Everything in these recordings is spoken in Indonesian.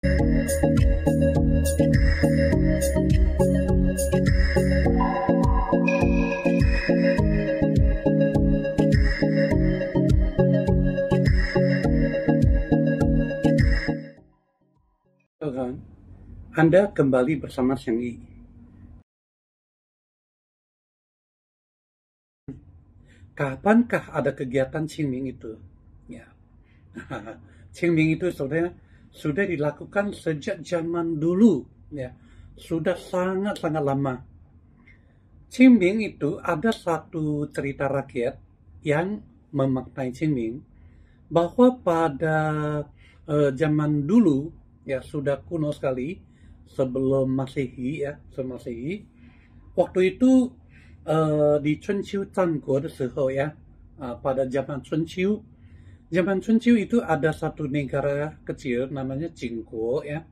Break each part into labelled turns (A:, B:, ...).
A: Tuhan, Anda kembali bersama Siang I. Kapankah ada kegiatan Qingming itu? Ya, Qingming itu sebenarnya sudah dilakukan sejak zaman dulu, ya, sudah sangat-sangat lama. Qingming itu ada satu cerita rakyat yang memaknai Qingming, bahwa pada zaman dulu, ya sudah kuno sekali, sebelum Masehi, ya, sebelum Masehi, waktu itu di Chunqiu Zangguo de Sihou, ya, pada zaman Chunqiu itu ada satu negara kecil namanya Jingguo, ya.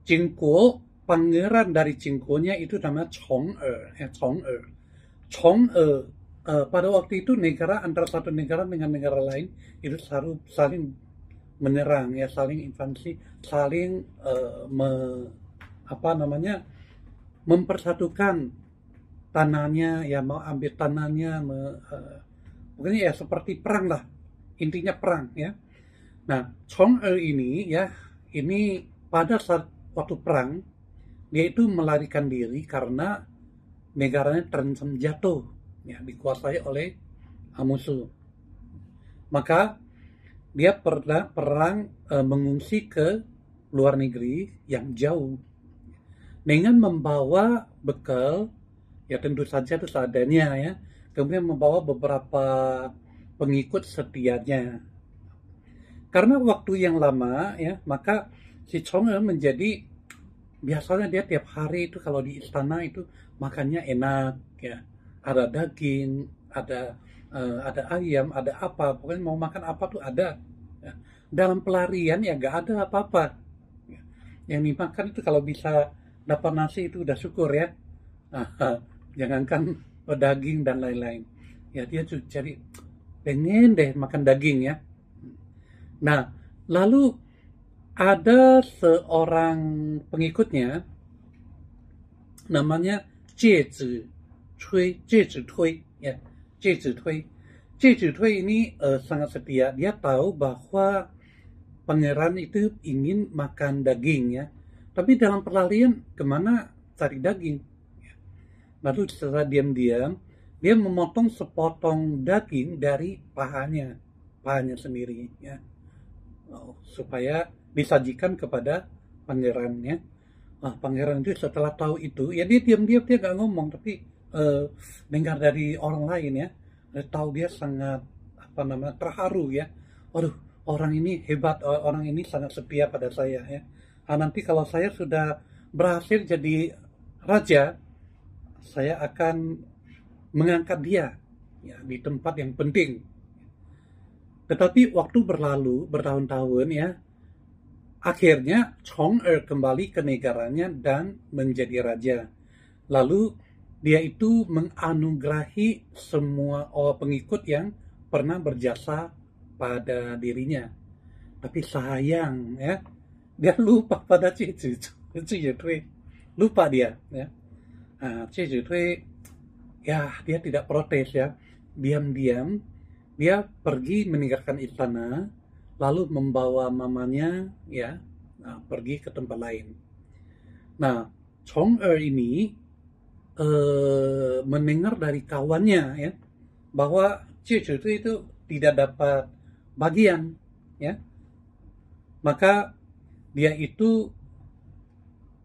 A: Jingguo, pangeran dari Jingguonya itu namanya Chong'e, ya, Chong'e. Chong'e pada waktu itu negara antara satu negara dengan negara lain itu saling menyerang, ya, saling invasi, saling mempersatukan tanahnya, ya, mau ambil tanahnya, pokoknya ya seperti perang lah, intinya perang, ya. Nah, Chong'e ini, ya, ini pada saat waktu perang dia itu melarikan diri karena negaranya terancam jatuh, ya, dikuasai oleh musuh. Maka dia perang mengungsi ke luar negeri yang jauh dengan membawa bekal, ya tentu saja itu seadanya, ya, kemudian membawa beberapa pengikut setianya. Karena waktu yang lama, ya, maka si Chong'e menjadi, biasanya dia tiap hari itu kalau di istana itu makannya enak, ya, ada daging, ada ayam, ada apa, pokoknya mau makan apa tuh ada, ya. Dalam pelarian ya nggak ada apa-apa, ya. Yang dimakan itu kalau bisa dapat nasi itu udah syukur, ya. Jangankan daging dan lain-lain, ya, dia tuh jadi pengen deh makan daging, ya. Nah, lalu ada seorang pengikutnya namanya Jie Zhitui, ya, Jie Zhitui ini sangat setia. Dia tahu bahwa pangeran itu ingin makan daging, ya, tapi dalam pelarian kemana cari daging, ya. Lalu setelah diam-diam dia memotong sepotong daging dari pahanya sendiri, ya, supaya disajikan kepada pangerannya. Pangeran itu setelah tahu itu, ya, dia diam-diam, dia nggak ngomong, tapi dengar dari orang lain, ya, tahu, dia sangat terharu, ya. Waduh, orang ini hebat, orang ini sangat setia pada saya, ya. Nanti kalau saya sudah berhasil jadi raja, saya akan mengangkat dia, ya, di tempat yang penting. Tetapi waktu berlalu bertahun-tahun, ya, akhirnya Chong'e kembali ke negaranya dan menjadi raja. Lalu dia itu menganugerahi semua pengikut yang pernah berjasa pada dirinya. Tapi sayang, ya, dia lupa pada Jie Zhitui. Lupa dia, ya. Jie Zhitui, ya, dia tidak protes, ya. Diam-diam dia pergi meninggalkan istana, lalu membawa mamanya, ya, pergi ke tempat lain. Nah, Chong'e ini mendengar dari kawannya, ya, bahwa Jie Zhitui itu tidak dapat bagian, ya. Maka dia itu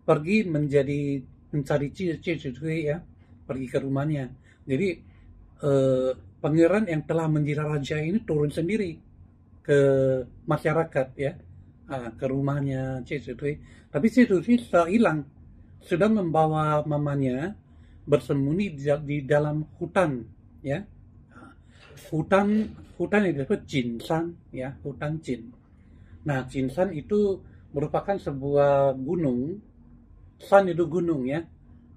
A: pergi mencari Jie Zhitui, ya, pergi ke rumahnya. Jadi pangeran yang telah menjadi raja ini turun sendiri ke masyarakat, ya, ke rumahnya Jie Zhitui. Tapi Jie Zhitui sudah hilang, sudah membawa mamanya bersembunyi di dalam hutan, ya. Hutan yang disebut Jinshan, ya, hutan Jin. Nah, Jinshan itu merupakan sebuah gunung. Shan itu gunung, ya,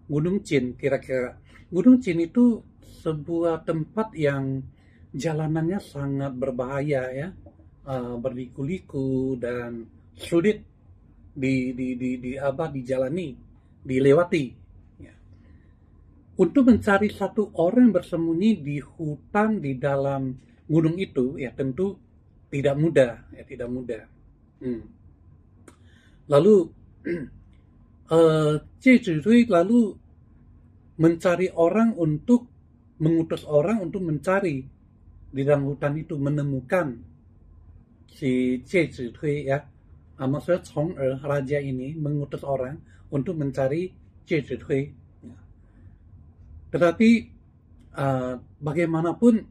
A: gunung Jin kira-kira. Gunung Jin itu sebuah tempat yang jalanannya sangat berbahaya, ya, berliku-liku dan sulit dijalani, dilewati. Ya. Untuk mencari satu orang yang bersembunyi di hutan di dalam gunung itu, ya tentu tidak mudah, ya tidak mudah. Lalu Cie Zhitui lalu mengutus orang untuk mencari di dalam hutan itu, menemukan si Cie Zhitui, ya. Maksudnya Chong'er, raja ini mengutus orang untuk mencari Cie Zhitui. Tetapi bagaimanapun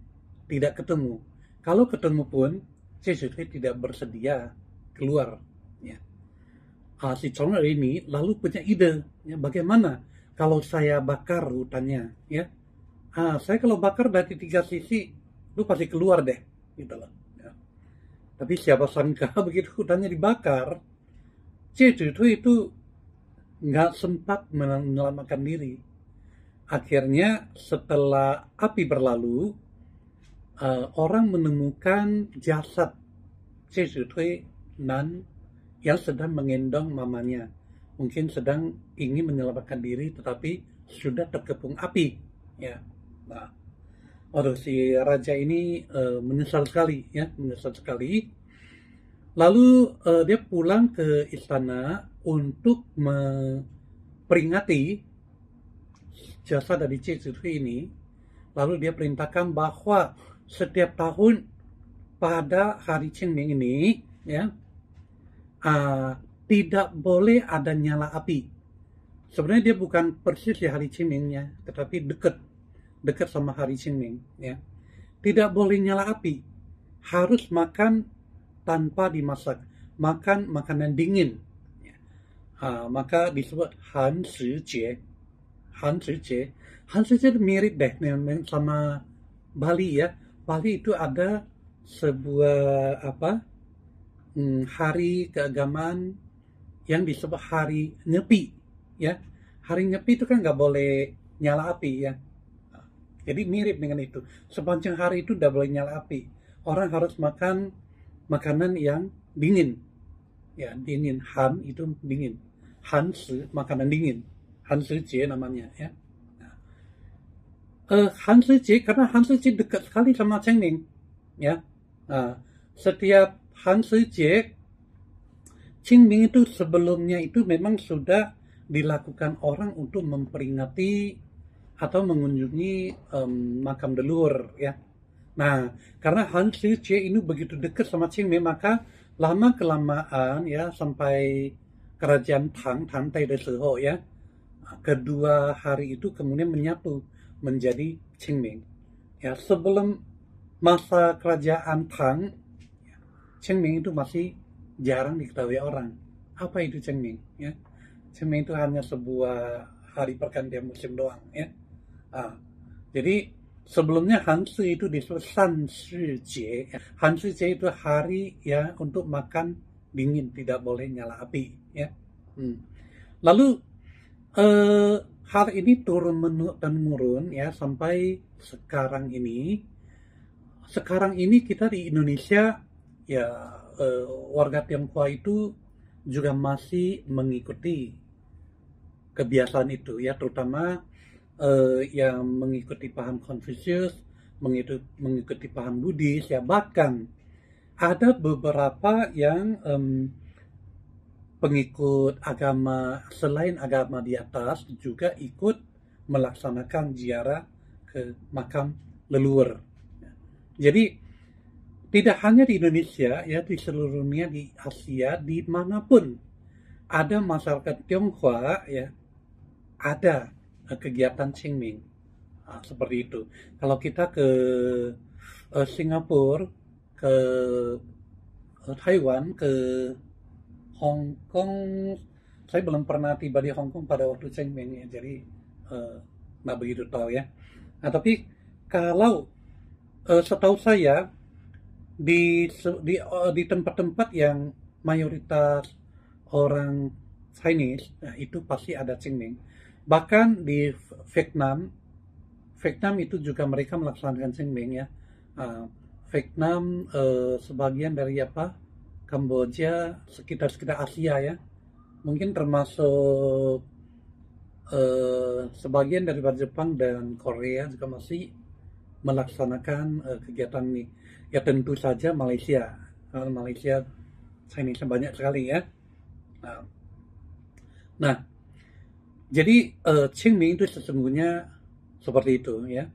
A: tidak ketemu. Kalau ketemu pun Cie Zhitui tidak bersedia keluar. Ya. Si Chong'er ini lalu punya ide, ya, bagaimana kalau saya bakar hutannya, ya. Saya kalau bakar dari 3 sisi, lu pasti keluar deh, gitu loh. Ya. Tapi siapa sangka begitu hutannya dibakar, Cie Zhitui itu nggak sempat menyelamatkan diri. Akhirnya setelah api berlalu, orang menemukan jasad Cie Zhitui yang sedang menggendong mamanya. Mungkin sedang ingin menyelamatkan diri, tetapi sudah terkepung api. Ya, nah, si raja ini menyesal sekali, ya, menyesal sekali. Lalu dia pulang ke istana untuk memperingati jasa dari Cie Zhitui ini. Lalu dia perintahkan bahwa setiap tahun pada hari Qingming ini, ya, tidak boleh ada nyala api. Sebenarnya dia bukan persis di hari Qingmingnya, tetapi dekat sama hari Qingming, ya. Tidak boleh nyala api, harus makan tanpa dimasak, makan makanan dingin. Maka disebut Han Shi Jie. Han Shi Jie mirip deh sama Bali, ya. Bali itu ada sebuah hari keagamaan yang disebut hari Nyepi, ya. Hari Nyepi itu kan nggak boleh nyala api, ya. Jadi mirip dengan itu. Sepanjang hari itu nggak boleh nyala api. Orang harus makan makanan yang dingin, ya, dingin. Han itu dingin. Han Shi, makanan dingin. Han Shi Jie namanya, ya. Han Shi Jie, karena Han Shi Jie dekat sekali sama Qingming, ya. Setiap Han Shi Jie, Qingming itu sebelumnya itu memang sudah dilakukan orang untuk memperingati atau mengunjungi makam leluhur, ya. Nah, karena Han Shi Jie ini begitu dekat sama Qingming, maka lama kelamaan, ya, sampai kerajaan Tang Taidai Siho, ya, kedua hari itu kemudian menyatu menjadi Qingming. Ya, sebelum masa kerajaan Tang, Qingming itu masih jarang diketahui orang. Apa itu Qingming? Ya, Qingming itu hanya sebuah hari pergantian musim doang, ya. Jadi sebelumnya Han Shi itu disebut San Shi Jie. Han Shi Jie itu hari, ya, untuk makan dingin, tidak boleh nyala api, ya. Lalu hal ini turun menurun, ya, sampai sekarang ini. Sekarang ini kita di Indonesia, ya, warga Tionghoa itu juga masih mengikuti kebiasaan itu, ya, terutama yang mengikuti paham Konfusius, mengikuti paham Buddhis, ya. Bahkan ada beberapa yang pengikut agama selain agama di atas juga ikut melaksanakan ziarah ke makam leluhur. Jadi tidak hanya di Indonesia, ya, di seluruh dunia, di Asia, dimanapun ada masyarakat Tionghoa, ya, ada kegiatan Qingming, seperti itu. Kalau kita ke Singapura, ke Taiwan, ke Hong Kong, saya belum pernah tiba di Hong Kong pada waktu Qingming, ya, jadi nggak begitu tahu, ya. Nah, tapi kalau setahu saya di tempat-tempat yang mayoritas orang Chinese, nah, itu pasti ada Qingming. Bahkan di Vietnam itu juga mereka melaksanakan Qingming, ya. Vietnam sebagian dari Kamboja, sekitar Asia, ya. mungkin termasuk sebagian daripada Jepang dan Korea juga masih melaksanakan kegiatan ini. Ya tentu saja Malaysia, Malaysia Chinese banyak sekali ya. Nah, nah jadi Qingming itu sesungguhnya seperti itu ya.